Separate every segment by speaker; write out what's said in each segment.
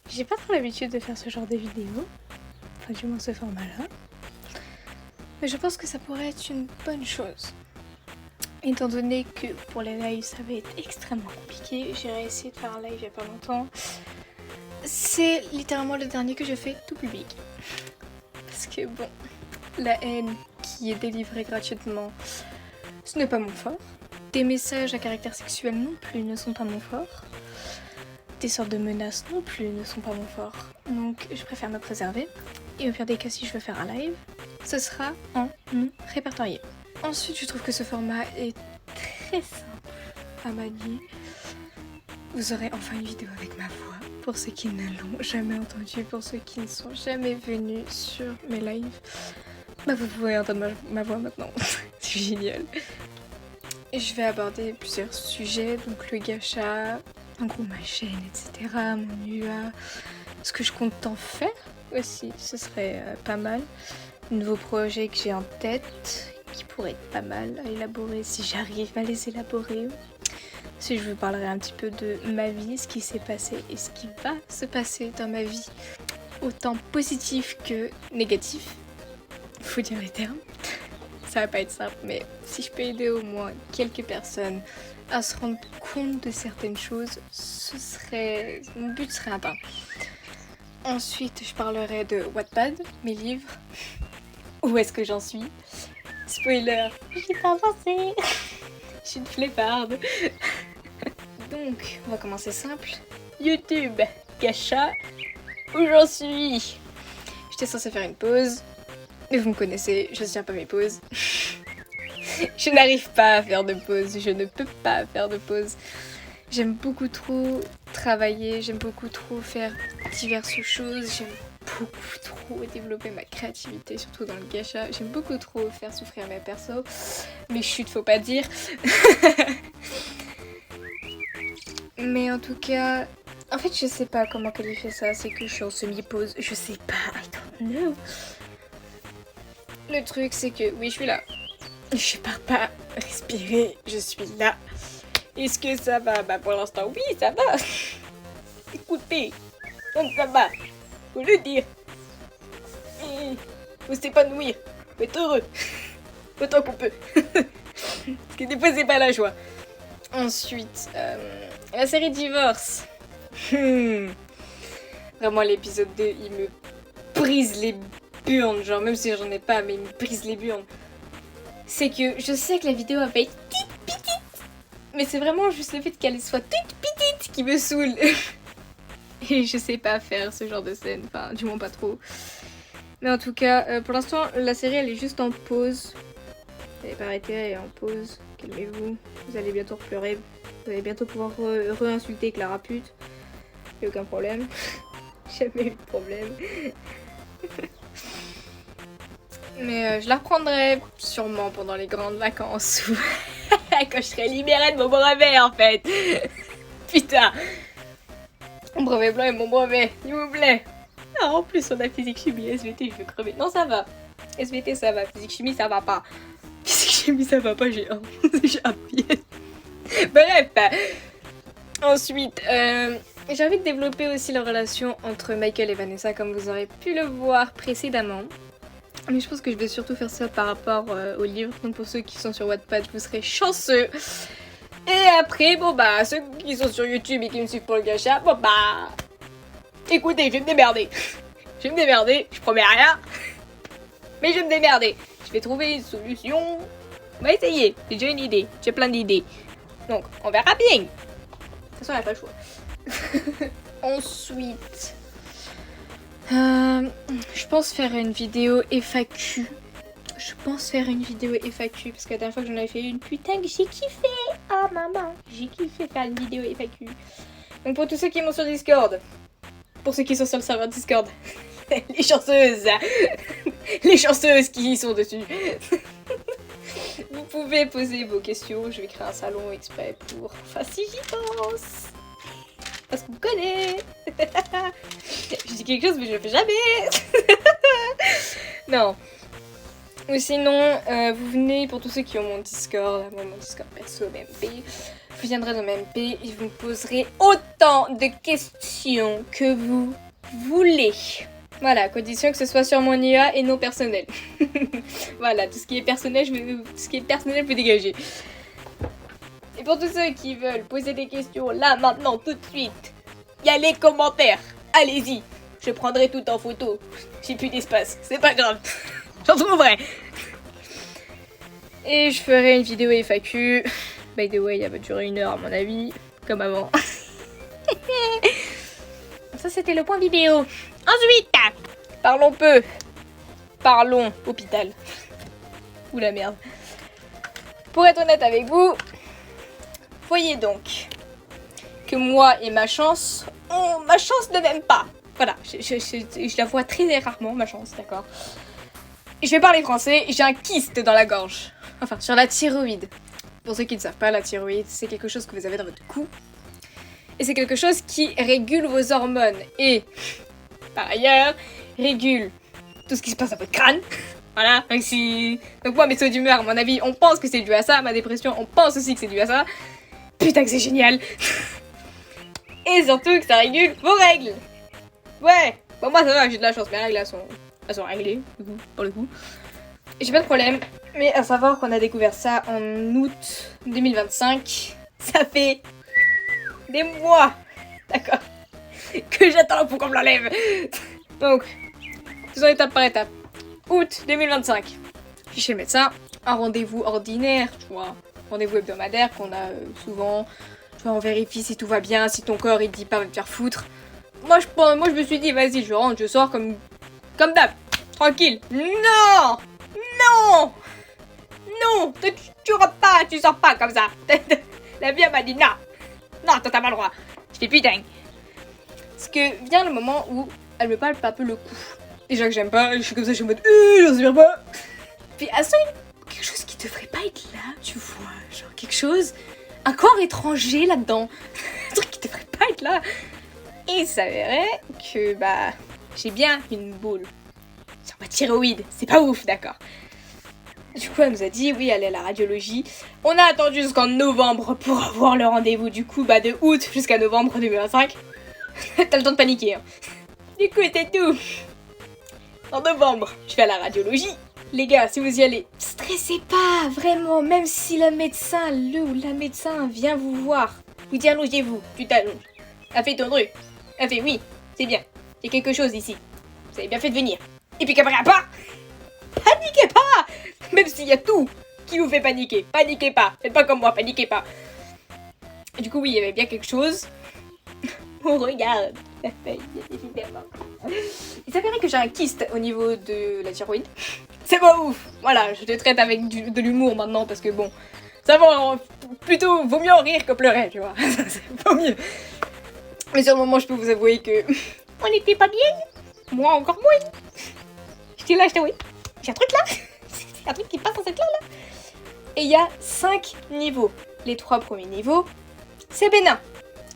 Speaker 1: J'ai pas trop l'habitude de faire ce genre de vidéos, enfin du moins ce format-là. Mais je pense que ça pourrait être une bonne chose. Étant donné que pour les lives ça va être extrêmement compliqué, j'ai essayé de faire un live il y a pas longtemps. C'est littéralement le dernier que je fais tout public. Parce que bon, la haine qui est délivrée gratuitement, ce n'est pas mon fort. Des messages à caractère sexuel non plus ne sont pas mon fort. Des sortes de menaces non plus ne sont pas mon fort. Donc je préfère me préserver. Et au pire des cas, si je veux faire un live, ce sera en non répertorié. Ensuite, je trouve que ce format est très simple à manier. Vous aurez enfin une vidéo avec ma voix, pour ceux qui ne l'ont jamais entendue, pour ceux qui ne sont jamais venus sur mes lives. Bah vous pouvez entendre ma voix maintenant, c'est génial. Et je vais aborder plusieurs sujets, donc le gacha, en gros ma chaîne, etc., mon UA, ce que je compte en faire aussi, ce serait pas mal. Nouveaux projets que j'ai en tête, qui pourraient être pas mal à élaborer si j'arrive à les élaborer. Si je vous parlerai un petit peu de ma vie, ce qui s'est passé et ce qui va se passer dans ma vie, autant positif que négatif. Faut dire les termes. Ça va pas être simple, mais si je peux aider au moins quelques personnes à se rendre compte de certaines choses, mon but serait atteint. Ensuite, je parlerai de Wattpad, mes livres. Où est-ce que j'en suis? Spoiler, j'ai pas avancé. Je suis une flébarde. Donc, on va commencer simple. YouTube, gacha, où j'en suis? J'étais censée faire une pause, mais vous me connaissez, je tiens pas mes pauses. Je n'arrive pas à faire de pause, je ne peux pas faire de pause. J'aime beaucoup trop travailler, j'aime beaucoup trop faire diverses choses, j'aime beaucoup trop développer ma créativité, surtout dans le gacha. J'aime beaucoup trop faire souffrir mes persos, mais chut, faut pas dire. Mais en tout cas, en fait je sais pas comment qualifier ça, c'est que je suis en semi-pause, je sais pas, I don't know. Le truc c'est que oui je suis là, je pars pas respirer, je suis là. Est-ce que ça va? Bah pour l'instant oui ça va. Écoutez, donc ça va, faut le dire. Et faut s'épanouir, faut être heureux, autant qu'on peut. Parce que des fois c'est pas la joie. Ensuite, la série Divorce. Vraiment l'épisode 2 il me brise les burnes, genre même si j'en ai pas mais il me brise les burnes. C'est que je sais que la vidéo va pas être toute petite, mais c'est vraiment juste le fait qu'elle soit toute petite qui me saoule. Et je sais pas faire ce genre de scène, enfin du moins pas trop. Mais en tout cas, pour l'instant la série elle est juste en pause. Elle est pas arrêtée, elle est en pause. Calmez-vous, vous allez bientôt pleurer. Vous allez bientôt pouvoir re-insulter Clara pute. Y'a aucun problème. Jamais eu de problème. Mais je la reprendrai sûrement pendant les grandes vacances. Quand je serai libérée de mon brevet en fait. Putain. Mon brevet blanc et mon brevet, s'il vous plaît. Ah, en plus on a physique chimie, SVT je vais crever. Non ça va. SVT ça va, physique chimie ça va pas. Physique chimie ça va pas, j'ai un pied. Bref. Ensuite, j'ai envie de développer aussi la relation entre Michael et Vanessa comme vous aurez pu le voir précédemment. Mais je pense que je vais surtout faire ça par rapport au livre. Donc pour ceux qui sont sur Wattpad, vous serez chanceux. Et après, bon bah, ceux qui sont sur YouTube et qui me suivent pour le gacha, bon bah... Écoutez, je vais me démerder. Je vais me démerder, je promets rien. Mais je vais me démerder. Je vais trouver une solution. On va essayer. J'ai déjà une idée. J'ai plein d'idées. Donc, on verra bien. De toute façon, il n'y a pas le choix. Ensuite... je pense faire une vidéo FAQ. Parce que la dernière fois que j'en avais fait une, putain que j'ai kiffé. Ah maman, j'ai kiffé faire une vidéo FAQ. Donc pour tous ceux qui sont sur Discord, pour ceux qui sont sur le serveur Discord, les chanceuses qui sont dessus. Vous pouvez poser vos questions, je vais créer un salon exprès pour... Enfin si j'y pense. Parce qu'on me connaît. Je dis quelque chose mais je le fais jamais. Non. Ou sinon, vous venez, pour tous ceux qui ont mon Discord perso, MMP, vous viendrez dans ma MP et vous me poserez autant de questions que vous voulez. Voilà, à condition que ce soit sur mon IA et non personnel. Voilà, tout ce qui est personnel, je peux dégager. Et pour tous ceux qui veulent poser des questions là, maintenant, tout de suite, il y a les commentaires. Allez-y, je prendrai tout en photo. J'ai plus d'espace, c'est pas grave. J'en trouverai. Et je ferai une vidéo FAQ. By the way, elle va durer 1 heure à mon avis, comme avant. Ça, c'était le point vidéo. Ensuite, parlons peu. Parlons hôpital. Ouh la merde. Pour être honnête avec vous, voyez donc que moi et ma chance, ma chance ne m'aime pas. Voilà, je la vois très rarement, ma chance, d'accord. Je vais parler français, j'ai un kyste dans la gorge. Enfin, sur la thyroïde. Pour ceux qui ne savent pas, la thyroïde, c'est quelque chose que vous avez dans votre cou. Et c'est quelque chose qui régule vos hormones. Et, par ailleurs, régule tout ce qui se passe dans votre crâne. Voilà, donc moi, mes sauts d'humeur, à mon avis, on pense que c'est dû à ça. Ma dépression, on pense aussi que c'est dû à ça. Putain que c'est génial. Et surtout que ça régule vos règles. Ouais, bon moi ça va, j'ai de la chance, mes règles elles sont réglées, du coup, pour le coup. Et j'ai pas de problème, mais à savoir qu'on a découvert ça en août 2025. Ça fait des mois, d'accord, que j'attends pour qu'on me l'enlève. Donc, faisons étape par étape. Août 2025, je suis chez le médecin, un rendez-vous ordinaire, tu vois, rendez-vous hebdomadaire qu'on a souvent. Tu vois, on vérifie si tout va bien, si ton corps il te dit pas va te faire foutre. Moi je me suis dit vas-y je rentre, je sors comme d'hab, tranquille. Non, non, non, tu sors pas comme ça. La vie m'a dit non, non t'as pas le droit. Je fais putain. Parce que vient le moment où elle me palpe un peu le cou. Déjà que j'aime pas, je suis comme ça, je suis en mode j'inspire pas. Puis à ça quelque chose qui devrait pas être là, tu vois, genre quelque chose, un corps étranger là-dedans, un truc qui devrait pas être là. Et il s'avérait que, j'ai bien une boule sur ma thyroïde. C'est pas ouf, d'accord. Du coup, elle nous a dit, oui, elle est à la radiologie. On a attendu jusqu'en novembre pour avoir le rendez-vous. Du coup, de août jusqu'à novembre 2025. T'as le temps de paniquer, hein. Du coup, c'est tout. En novembre, je vais à la radiologie. Les gars, si vous y allez, stressez pas, vraiment. Même si le médecin, la médecin vient vous voir, vous dit allongez-vous, tu t'allonges. Elle fait ton truc. Elle fait oui, c'est bien. Il y a quelque chose ici. Vous avez bien fait de venir. Et puis qu'après pas, paniquez pas. Même s'il y a tout qui vous fait paniquer. Paniquez pas. Faites pas comme moi, paniquez pas. Et du coup, oui, il y avait bien quelque chose. On regarde. Évidemment. Il s'avérait que j'ai un kyste au niveau de la thyroïde. C'est pas ouf. Voilà, je te traite avec de l'humour maintenant parce que bon, ça va plutôt, vaut mieux en rire que pleurer, tu vois. C'est pas mieux. Mais sur le moment, je peux vous avouer que on n'était pas bien. Moi encore moins. J'étais là, oui. J'ai un truc là. C'est un truc qui passe dans cette là. Et il y a 5 niveaux. Les 3 premiers niveaux, c'est bénin.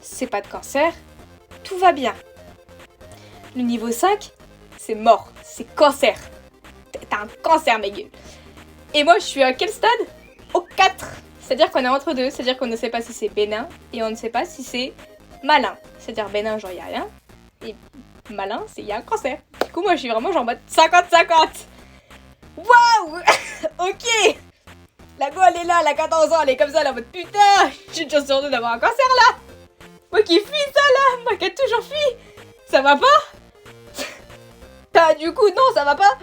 Speaker 1: C'est pas de cancer. Tout va bien. Le niveau 5, c'est mort. C'est cancer. T'as un cancer, ma gueule. Et moi, je suis à quel stade? Au 4. C'est-à-dire qu'on est entre deux. C'est-à-dire qu'on ne sait pas si c'est bénin et on ne sait pas si c'est malin. C'est-à-dire bénin, genre il n'y a rien. Et malin, c'est il y a un cancer. Du coup, moi, je suis vraiment genre en mode 50-50. Waouh. Ok. La go, elle est là, elle a 14 ans, elle est comme ça, elle est en mode putain, j'ai une chance sur deux d'avoir un cancer là. Moi qui fuis ça là, moi qui ai toujours fui. Ça va pas? Bah du coup, non, ça va pas.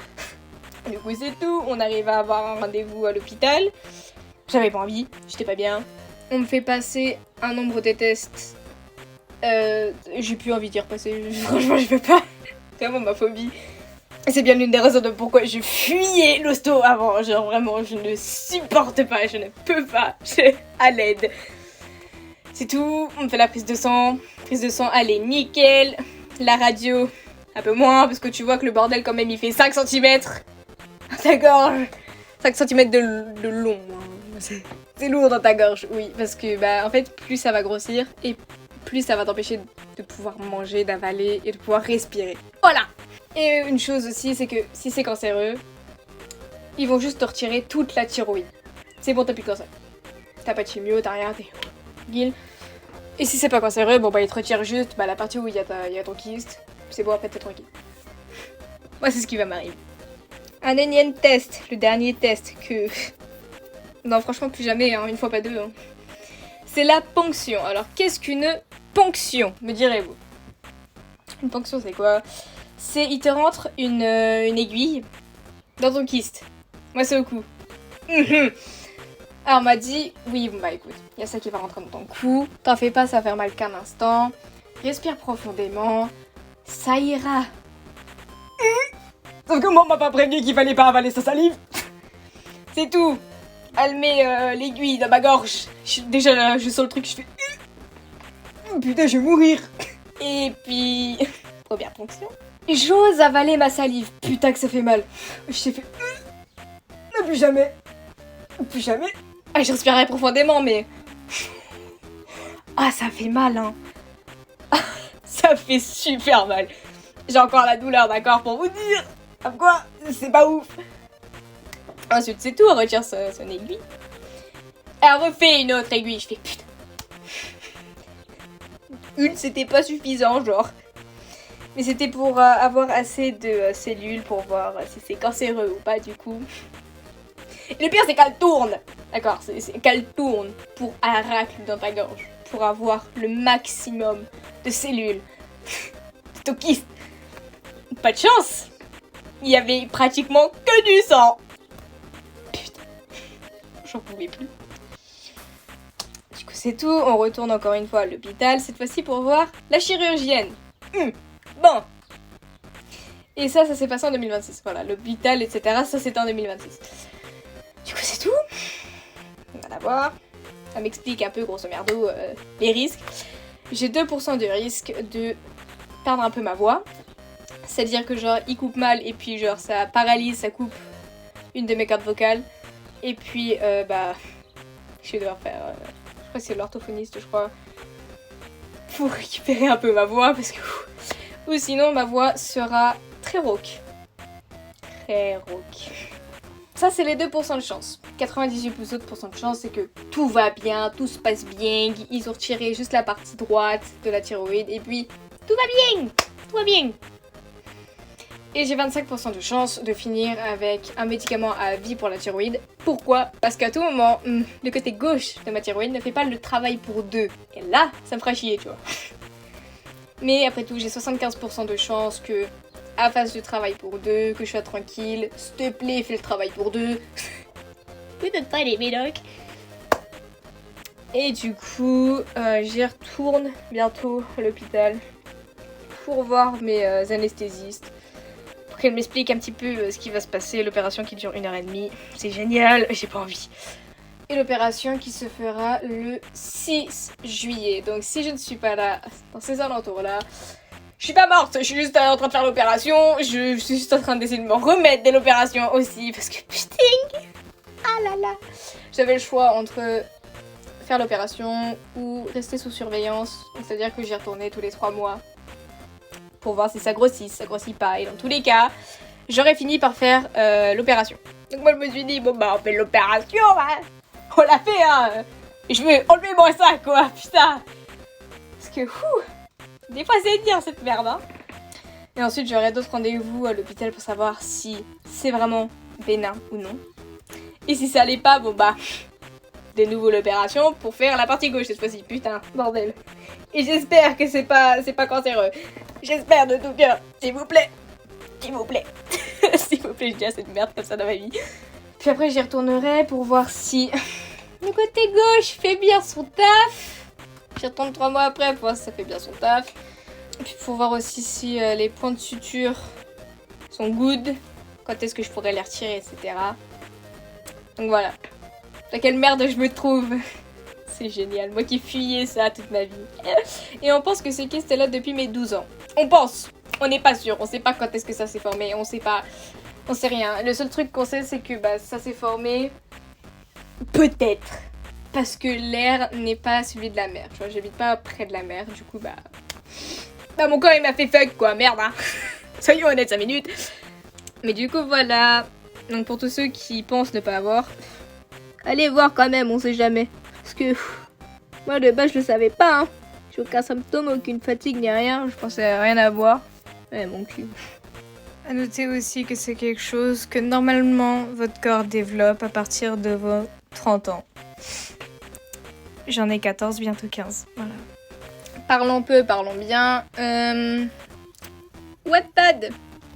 Speaker 1: Du coup, c'est tout. On arrive à avoir un rendez-vous à l'hôpital. J'avais pas envie, j'étais pas bien. On me fait passer un nombre de tests. J'ai plus envie d'y repasser. Franchement, je peux pas. C'est vraiment ma phobie. Et c'est bien l'une des raisons de pourquoi je fuyais l'hosto avant. Genre vraiment, je ne supporte pas, je ne peux pas. Je à l'aide. C'est tout. On me fait la prise de sang. Prise de sang, elle est nickel. La radio, un peu moins, parce que tu vois que le bordel quand même, il fait 5 cm. Ta gorge. 5 cm de long. Hein. C'est lourd dans ta gorge, oui. Parce que, en fait, plus ça va grossir et plus ça va t'empêcher de pouvoir manger, d'avaler et de pouvoir respirer. Voilà. Et une chose aussi, c'est que si c'est cancéreux, ils vont juste te retirer toute la thyroïde. C'est bon, t'as plus de cancer. T'as pas de chimio, t'as rien, tranquille. Et si c'est pas cancéreux, bon bah il te retire juste la partie où il y a ton kyste. C'est bon, après t'es tranquille. Moi c'est ce qui va m'arriver. Un énième test, le dernier test que... Non franchement plus jamais, hein, une fois pas deux. Hein. C'est la ponction. Alors qu'est-ce qu'une ponction, me direz-vous? Une ponction c'est quoi? C'est il te rentre une aiguille dans ton kyste. Moi c'est au cou. Alors on m'a dit, oui bon bah écoute, il y a ça qui va rentrer dans ton cou. T'en fais pas, ça va faire mal qu'un instant. Respire profondément. Ça ira. Sauf que moi on m'a pas prévenu qu'il fallait pas avaler sa salive. C'est tout. Elle met l'aiguille dans ma gorge. Déjà là, je sens le truc, je fais... Putain, je vais mourir. Et puis... Première ponction. J'ose avaler ma salive. Putain que ça fait mal. Je t'ai fait... Non, plus jamais. Plus jamais. Ah, je respirais profondément, mais... Ah, ça fait mal, hein. Ça fait super mal. J'ai encore la douleur, d'accord, pour vous dire. Comme quoi, c'est pas ouf. Ensuite, c'est tout, on retire son aiguille. Elle refait une autre aiguille. Je fais putain. Une, c'était pas suffisant, genre. Mais c'était pour avoir assez de cellules pour voir si c'est cancéreux ou pas, du coup. Et le pire, c'est qu'elle tourne. D'accord, c'est qu'elle tourne pour un racle dans ta gorge. Pour avoir le maximum de cellules. De ton kyste. Pas de chance. Il y avait pratiquement que du sang. Putain. J'en pouvais plus. Du coup, c'est tout. On retourne encore une fois à l'hôpital. Cette fois-ci pour voir la chirurgienne. Bon. Et ça s'est passé en 2026. Voilà, l'hôpital, etc. Ça, c'était en 2026. Du coup, c'est tout. On va la voir. Ça m'explique un peu, grosso merdo, les risques. J'ai 2% de risque de perdre un peu ma voix. C'est-à-dire que genre, il coupe mal et puis genre, ça paralyse, ça coupe une de mes cordes vocales. Et puis, je vais devoir faire... je crois que c'est l'orthophoniste, je crois. Pour récupérer un peu ma voix, parce que... Ou sinon, ma voix sera très rauque. Très rauque. Ça, c'est les 2% de chance. 98% de chance, c'est que tout va bien, tout se passe bien. Ils ont retiré juste la partie droite de la thyroïde. Et puis, tout va bien. Tout va bien. Et j'ai 25% de chance de finir avec un médicament à vie pour la thyroïde. Pourquoi? Parce qu'à tout moment, le côté gauche de ma thyroïde ne fait pas le travail pour deux. Et là, ça me fera chier, tu vois. Mais après tout, j'ai 75% de chance que elle fasse le travail pour deux, que je sois tranquille. S'il te plaît, fais le travail pour deux. Peut-être pas les médocs. Et du coup, j'y retourne bientôt à l'hôpital pour voir mes anesthésistes. Pour qu'elle m'explique un petit peu ce qui va se passer. L'opération qui dure 1h30. C'est génial, j'ai pas envie. Et l'opération qui se fera le 6 juillet. Donc si je ne suis pas là, dans ces alentours-là, je suis pas morte, je suis juste en train de faire l'opération. Je suis juste en train d'essayer de me remettre de l'opération aussi. Parce que putain, ah là là. J'avais le choix entre faire l'opération ou rester sous surveillance. C'est-à-dire que j'y retournais tous les 3 mois. Pour voir si ça grossit, si ça grossit pas. Et dans tous les cas, j'aurais fini par faire l'opération. Donc moi je me suis dit, bon bah on fait l'opération, hein. On l'a fait, hein. Je veux enlever moi ça, quoi, putain. Parce que, des fois c'est dur cette merde, hein. Et ensuite j'aurai d'autres rendez-vous à l'hôpital pour savoir si c'est vraiment bénin ou non. Et si ça l'est pas, bon bah, de nouveau l'opération pour faire la partie gauche cette fois-ci, putain, bordel. Et j'espère que c'est pas cancéreux. J'espère de tout cœur, s'il vous plaît. S'il vous plaît. S'il vous plaît, je dis cette merde comme ça dans ma vie. Puis après j'y retournerai pour voir si le côté gauche fait bien son taf. J'y retourne 3 mois après pour voir si ça fait bien son taf. Et puis pour voir aussi si les points de suture sont good. Quand est-ce que je pourrais les retirer, etc. Donc voilà. Dans quelle merde je me trouve. C'est génial. Moi qui fuyais ça toute ma vie. Et on pense que ce kyste est là depuis mes 12 ans. On pense. On n'est pas sûr. On sait pas quand est-ce que ça s'est formé. On sait pas. On sait rien. Le seul truc qu'on sait, c'est que ça s'est formé peut-être parce que l'air n'est pas celui de la mer. Tu vois, j'habite pas près de la mer. Du coup, mon corps il m'a fait fuck quoi. Merde, hein. Soyons honnêtes 5 minutes. Mais du coup, voilà. Donc pour tous ceux qui pensent ne pas avoir, allez voir quand même, on sait jamais. Parce que Moi, de base, je le savais pas, hein. J'ai aucun symptôme, aucune fatigue, ni rien. Je pensais rien avoir. Ouais, mon cul. À noter aussi que c'est quelque chose que normalement votre corps développe à partir de vos 30 ans. J'en ai 14, bientôt 15. Voilà. Parlons peu, parlons bien. Wattpad.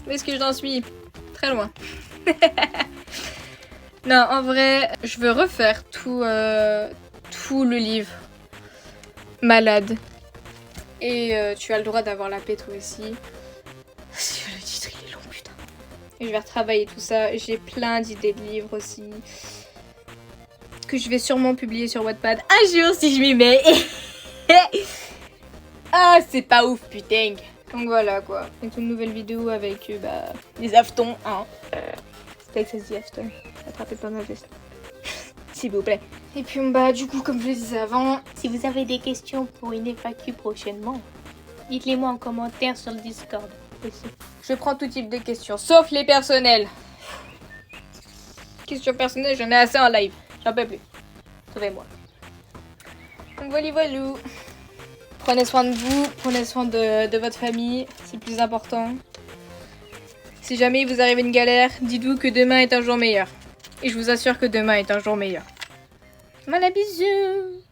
Speaker 1: Où est-ce que j'en suis? Très loin. Non, en vrai, je veux refaire tout le livre. Malade. Et tu as le droit d'avoir la paix toi aussi. Le titre il est long, putain. Et je vais retravailler tout ça. J'ai plein d'idées de livres aussi. Que je vais sûrement publier sur Wattpad un jour si je m'y mets. Ah, c'est pas ouf, putain. Donc voilà quoi. C'est une nouvelle vidéo avec les aftons. Hein. C'est que ça se dit afton. Attrapez pas ma veste. S'il vous plaît. Et puis du coup, comme je le disais avant, si vous avez des questions pour une FAQ prochainement, dites-les moi en commentaire sur le Discord. Aussi. Je prends tout type de questions, sauf les personnelles. Questions personnelles, j'en ai assez en live. J'en peux plus. Sauvez-moi. Donc voilà. Prenez soin de vous, prenez soin de votre famille, c'est le plus important. Si jamais il vous arrive une galère, dites-vous que demain est un jour meilleur. Et je vous assure que demain est un jour meilleur. Voilà, bisous.